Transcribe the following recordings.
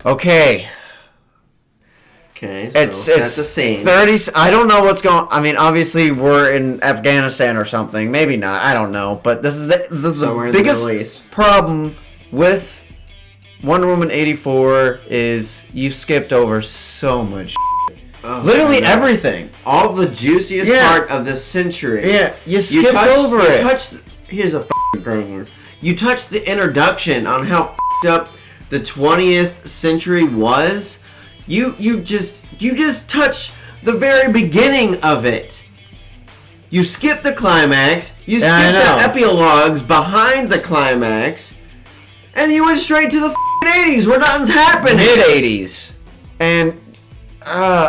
Okay. Okay, so It's set the scene. 30. I don't know what's going. I mean, obviously we're in Afghanistan or something. Maybe not. I don't know. But this is the biggest problem with Wonder Woman 84 is you've skipped over so much. Literally everything. All the juiciest part of the century. Yeah, you skipped over it. Here's a thing. You touched the introduction on how up the 20th century was. You just touch the very beginning of it. You skip the climax. You skip the epilogues behind the climax, and you went straight to the 80s where nothing's happening. Mid 80s, and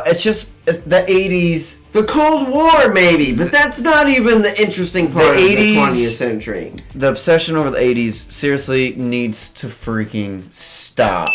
it's just the 80s. The Cold War, maybe, but that's not even the interesting part of the 20th century. The obsession over the 80s seriously needs to freaking stop.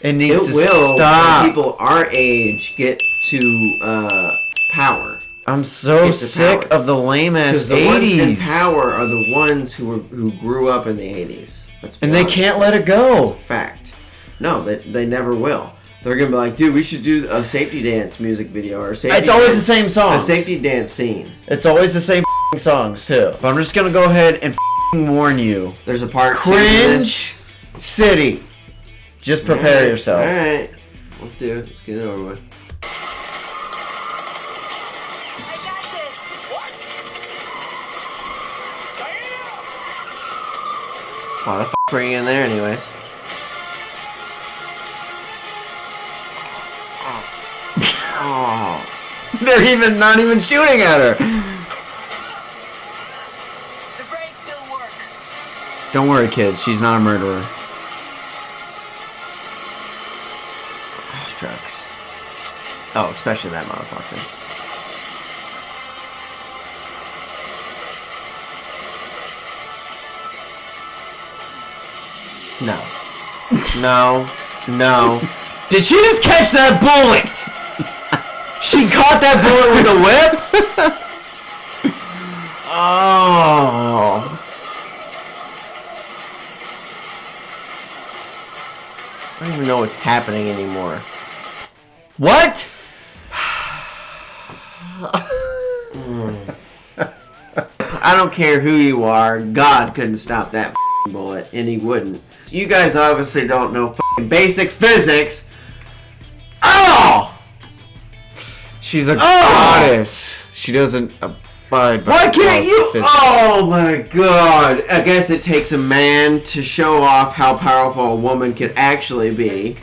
It needs to stop. When people our age get to power. I'm so sick of the lame-ass 80s. Because the ones in power are the ones who grew up in the 80s. And they can't let it go. That's a fact. No, they never will. They're going to be like, dude, we should do a safety dance music video. Or it's always the same songs. A safety dance scene. It's always the same songs, too. But I'm just going to go ahead and warn you. There's a part Cringe City. Just prepare yourself. Alright. Let's do it. Let's get it over with. I got this. What? Why the f*** were you in there anyways? Oh. They're not even shooting at her. The brakes still work. Don't worry, kids. She's not a murderer. Trucks. Oh, especially that motherfucker. No. Did she just catch that bullet? She caught that bullet with a whip? Oh. I don't even know what's happening anymore. What? I don't care who you are. God couldn't stop that bullet, and he wouldn't. You guys obviously don't know basic physics. Oh! She's a goddess. She doesn't abide by. Why can't you? Physics. Oh my god! I guess it takes a man to show off how powerful a woman can actually be.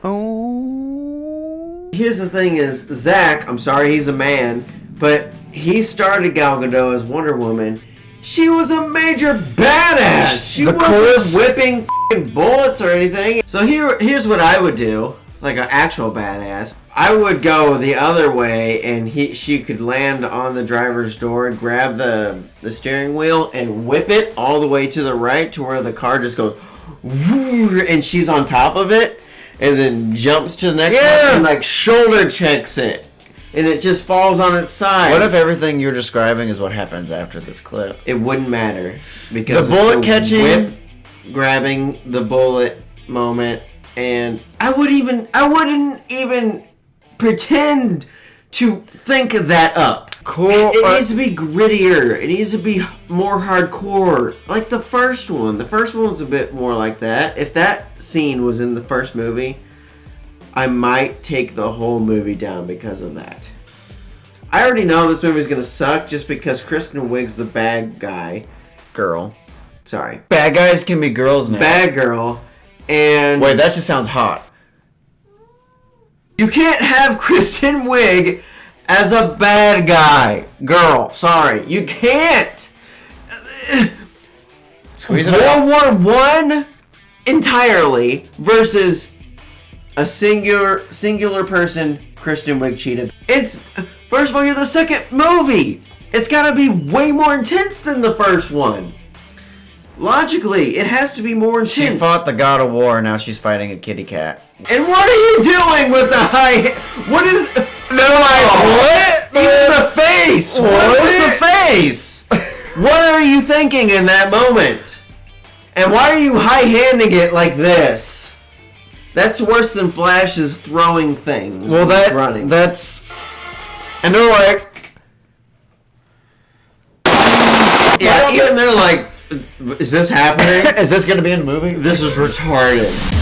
Oh. Here's the thing: is Zach? I'm sorry, he's a man, but he started Gal Gadot as Wonder Woman. She was a major badass. She wasn't whipping bullets or anything. So here's what I would do, like an actual badass. I would go the other way, and she could land on the driver's door, grab the steering wheel, and whip it all the way to the right to where the car just goes, and she's on top of it, and then jumps to the next one and like shoulder checks it. And it just falls on its side. What if everything you're describing is what happens after this clip? It wouldn't matter because the bullet catching, whip, grabbing the bullet moment, and I wouldn't even pretend to think that up. Cool. It needs to be grittier. It needs to be more hardcore, like the first one. The first one was a bit more like that. If that scene was in the first movie, I might take the whole movie down because of that. I already know this movie's gonna suck just because Kristen Wiig's the bad guy. Girl. Sorry. Bad guys can be girls now. Bad girl. And... Wait, that just sounds hot. You can't have Kristen Wiig as a bad guy. Girl. Sorry. You can't. Squeeze it out. World War I entirely versus a singular person, Kristen Wiig cheated. It's, first of all, you're the second movie. It's got to be way more intense than the first one. Logically, it has to be more intense. She fought the God of War, now she's fighting a kitty cat. And what are you doing with the high... What is... They're like, what? Even the face! What was the face? What are you thinking in that moment? And why are you high-handing it like this? That's worse than Flash's throwing things. Well, running. That's. And they're like. Yeah, even they're like, is this happening? Is this going to be in the movie? This is retarded.